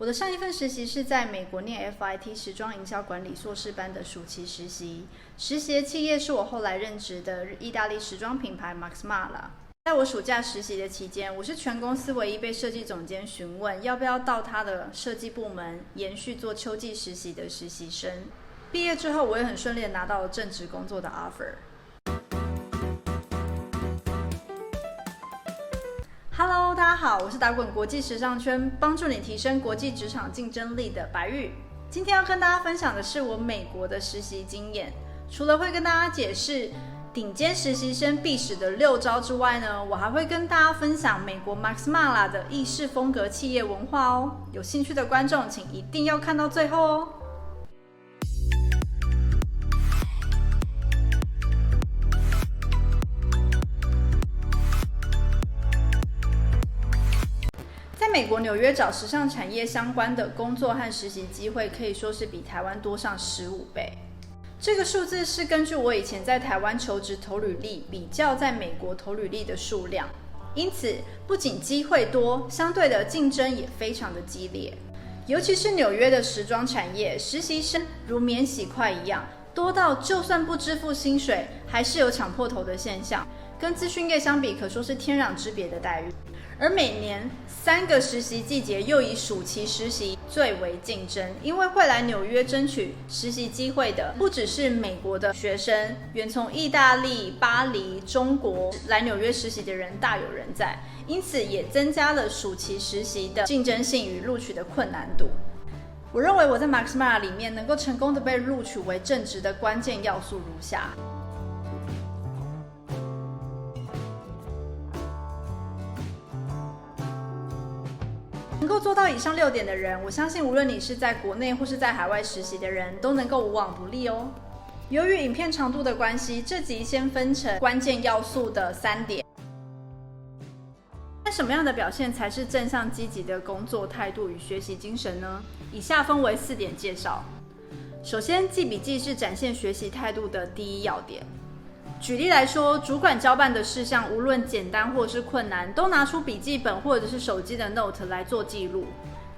我的上一份实习是在美国念 FIT 时装营销管理硕士班的暑期实习，实习的企业是我后来任职的意大利时装品牌 Max Mara。在我暑假实习的期间，我是全公司唯一被设计总监询问要不要到他的设计部门延续做秋季实习的实习生。毕业之后，我也很顺利的拿到了正职工作的 offer。Hello， 大家好，我是打滚国际时尚圈，帮助你提升国际职场竞争力的白玉。今天要跟大家分享的是我美国的实习经验。除了会跟大家解释顶尖实习生必使的6招之外呢，我还会跟大家分享美国 Max Mara 的意式风格企业文化哦。有兴趣的观众请一定要看到最后哦。在美国纽约找时尚产业相关的工作和实习机会，可以说是比台湾多上15倍。这个数字是根据我以前在台湾求职投履历比较在美国投履历的数量，因此不仅机会多，相对的竞争也非常的激烈。尤其是纽约的时装产业，实习生如免洗块一样，多到就算不支付薪水，还是有抢破头的现象。跟资讯业相比，可说是天壤之别的待遇。而每年3个实习季节又以暑期实习最为竞争，因为会来纽约争取实习机会的不只是美国的学生，远从意大利、巴黎、中国来纽约实习的人大有人在，因此也增加了暑期实习的竞争性与录取的困难度。我认为我在 Max Mara 里面能够成功的被录取为正职的关键要素如下。能够做到以上6点的人，我相信无论你是在国内或是在海外实习的人，都能够无往不利哦。由于影片长度的关系，这集先分成关键要素的3点。那什么样的表现才是正向积极的工作态度与学习精神呢？以下分为4点介绍。首先，记笔记是展现学习态度的第一要点。举例来说，主管交办的事项无论简单或是困难，都拿出笔记本或者是手机的 note 来做记录，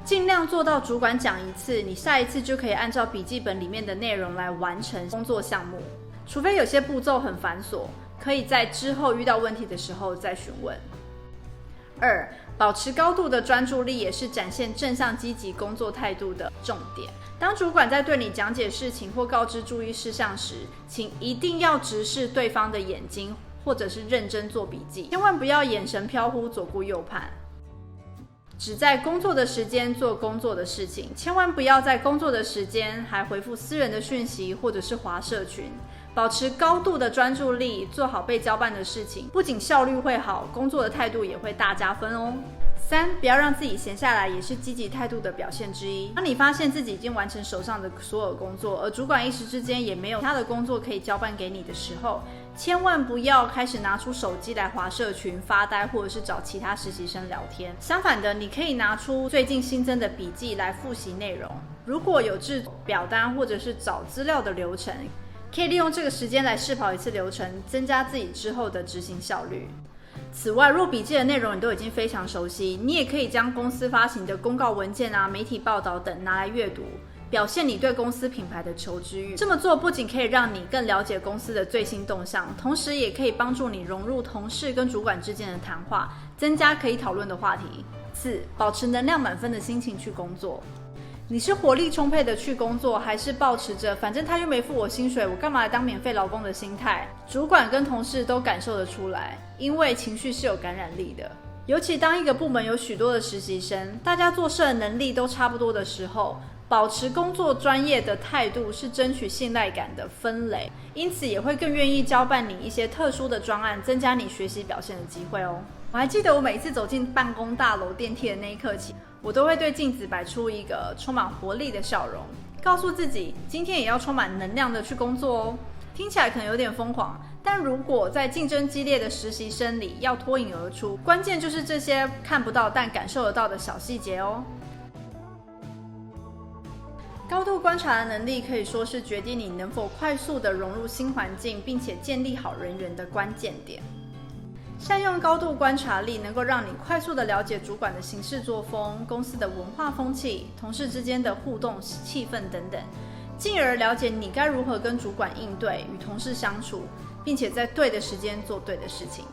尽量做到主管讲一次，你下一次就可以按照笔记本里面的内容来完成工作项目，除非有些步骤很繁琐，可以在之后遇到问题的时候再询问。2. 保持高度的专注力也是展现正向积极工作态度的重点。当主管在对你讲解事情或告知注意事项时，请一定要直视对方的眼睛，或者是认真做笔记，千万不要眼神飘忽左顾右盼。只在工作的时间做工作的事情，千万不要在工作的时间还回复私人的讯息或者是滑社群。保持高度的专注力，做好被交办的事情，不仅效率会好，工作的态度也会大加分哦。3. 不要让自己闲下来，也是积极态度的表现之一。当你发现自己已经完成手上的所有工作，而主管一时之间也没有其他的工作可以交办给你的时候，千万不要开始拿出手机来滑社群、发呆，或者是找其他实习生聊天。相反的，你可以拿出最近新增的笔记来复习内容。如果有制表单或者是找资料的流程，可以利用这个时间来试跑一次流程，增加自己之后的执行效率。此外，若笔记的内容你都已经非常熟悉，你也可以将公司发行的公告文件媒体报道等拿来阅读，表现你对公司品牌的求知欲。这么做不仅可以让你更了解公司的最新动向，同时也可以帮助你融入同事跟主管之间的谈话，增加可以讨论的话题。4. 保持能量满分的心情去工作。你是活力充沛的去工作，还是抱持着反正他又没付我薪水，我干嘛来当免费劳工的心态？主管跟同事都感受得出来，因为情绪是有感染力的。尤其当一个部门有许多的实习生，大家做事的能力都差不多的时候，保持工作专业的态度是争取信赖感的分类，因此也会更愿意交办你一些特殊的专案，增加你学习表现的机会哦。我还记得我每次走进办公大楼电梯的那一刻起，我都会对镜子摆出一个充满活力的笑容，告诉自己今天也要充满能量的去工作哦。听起来可能有点疯狂，但如果在竞争激烈的实习生里要脱颖而出，关键就是这些看不到但感受得到的小细节哦。高度观察的能力可以说是决定你能否快速地融入新环境，并且建立好人缘的关键点。善用高度观察力，能够让你快速地了解主管的行事作风、公司的文化风气、同事之间的互动气氛等等，进而了解你该如何跟主管应对、与同事相处，并且在对的时间做对的事情。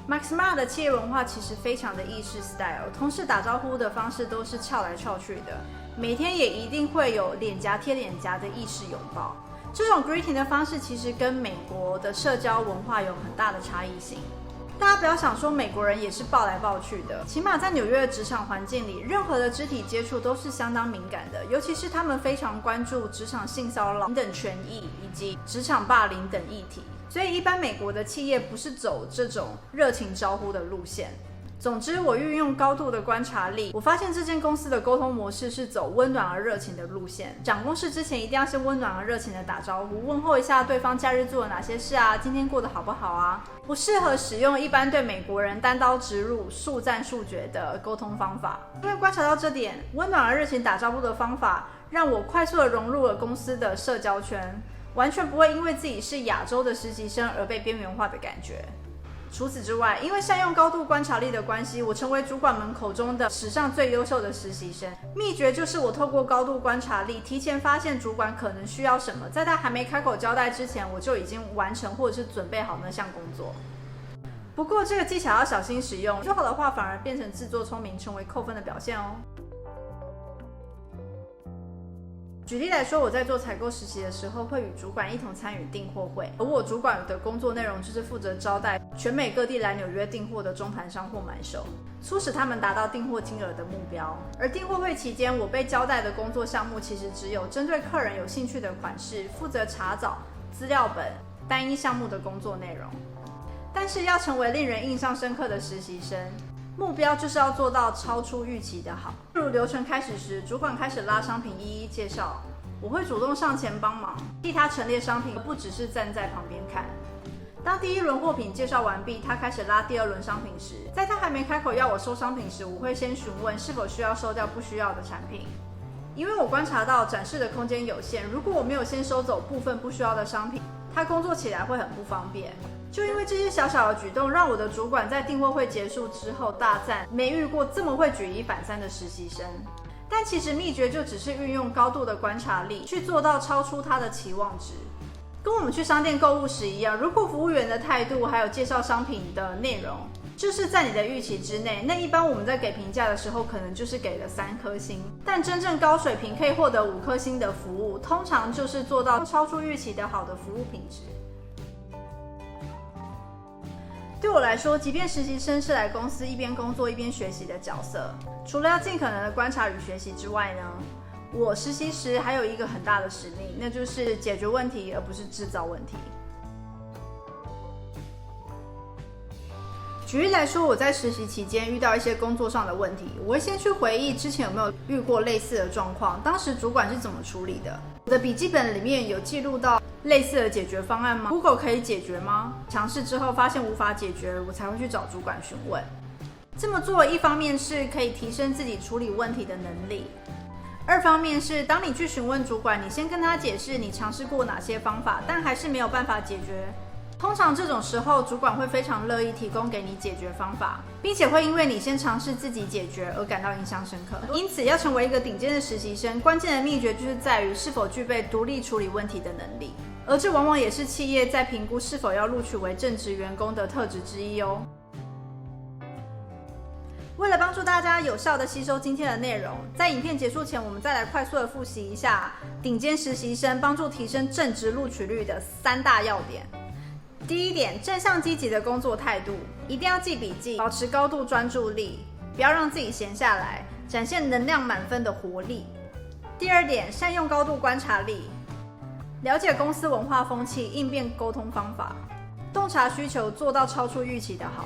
Max Smart 的企业文化其实非常的意式 style， 同事打招呼的方式都是翘来翘去的，每天也一定会有脸颊贴脸颊的意式拥抱。这种 greeting 的方式其实跟美国的社交文化有很大的差异性。大家不要想说美国人也是抱来抱去的，起码在纽约的职场环境里，任何的肢体接触都是相当敏感的，尤其是他们非常关注职场性骚扰等权益以及职场霸凌等议题，所以一般美国的企业不是走这种热情招呼的路线。总之，我运用高度的观察力，我发现这间公司的沟通模式是走温暖而热情的路线。讲公事之前，一定要先温暖而热情的打招呼，问候一下对方假日做了哪些事啊，今天过得好不好啊。不适合使用一般对美国人单刀直入、速战速决的沟通方法。因为观察到这点，温暖而热情打招呼的方法，让我快速的融入了公司的社交圈，完全不会因为自己是亚洲的实习生而被边缘化的感觉。除此之外，因为善用高度观察力的关系，我成为主管们口中的史上最优秀的实习生。秘诀就是我透过高度观察力，提前发现主管可能需要什么，在他还没开口交代之前，我就已经完成或者是准备好那项工作。不过这个技巧要小心使用，做好的话反而变成自作聪明，成为扣分的表现哦。举例来说，我在做采购实习的时候，会与主管一同参与订货会，而我主管的工作内容就是负责招待全美各地来纽约订货的中盘商或买手，促使他们达到订货金额的目标。而订货会期间，我被交代的工作项目其实只有针对客人有兴趣的款式，负责查找资料本单一项目的工作内容。但是要成为令人印象深刻的实习生，目标就是要做到超出预期的好。例如流程开始时，主管开始拉商品一一介绍，我会主动上前帮忙，替他陈列商品，而不只是站在旁边看。当第一轮货品介绍完毕，他开始拉第二轮商品时，在他还没开口要我收商品时，我会先询问是否需要收掉不需要的产品。因为我观察到展示的空间有限，如果我没有先收走部分不需要的商品，他工作起来会很不方便。就因为这些小小的举动，让我的主管在订货会结束之后大赞没遇过这么会举一反三的实习生。但其实秘诀就只是运用高度的观察力，去做到超出他的期望值。跟我们去商店购物时一样，如果服务员的态度还有介绍商品的内容就是在你的预期之内，那一般我们在给评价的时候可能就是给了3颗星。但真正高水平可以获得5颗星的服务，通常就是做到超出预期的好的服务品质。对我来说，即便实习生是来公司一边工作一边学习的角色，除了要尽可能的观察与学习之外呢，我实习时还有一个很大的使命，那就是解决问题而不是制造问题。举例来说，我在实习期间遇到一些工作上的问题，我会先去回忆之前有没有遇过类似的状况，当时主管是怎么处理的。我的笔记本里面有记录到类似的解决方案吗？ Google 可以解决吗？尝试之后发现无法解决，我才会去找主管询问。这么做一方面是可以提升自己处理问题的能力，二方面是当你去询问主管，你先跟他解释你尝试过哪些方法，但还是没有办法解决。通常这种时候，主管会非常乐意提供给你解决方法，并且会因为你先尝试自己解决而感到印象深刻。因此，要成为一个顶尖的实习生，关键的秘诀就是在于是否具备独立处理问题的能力，而这往往也是企业在评估是否要录取为正职员工的特质之一哦。为了帮助大家有效地吸收今天的内容，在影片结束前，我们再来快速地复习一下顶尖实习生帮助提升正职录取率的3大要点。第一点，正向积极的工作态度，一定要记笔记，保持高度专注力，不要让自己闲下来，展现能量满分的活力。第二点，善用高度观察力，了解公司文化风气，应变沟通方法，洞察需求，做到超出预期的好。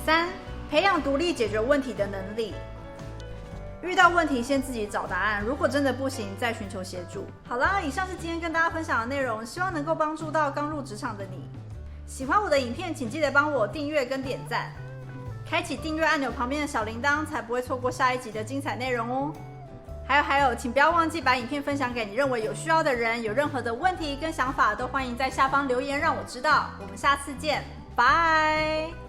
3，培养独立解决问题的能力，遇到问题先自己找答案，如果真的不行再寻求协助。好啦，以上是今天跟大家分享的内容，希望能够帮助到刚入职场的你。喜欢我的影片请记得帮我订阅跟点赞，开启订阅按钮旁边的小铃铛，才不会错过下一集的精彩内容哦。还有，请不要忘记把影片分享给你认为有需要的人，有任何的问题跟想法都欢迎在下方留言让我知道。我们下次见，拜。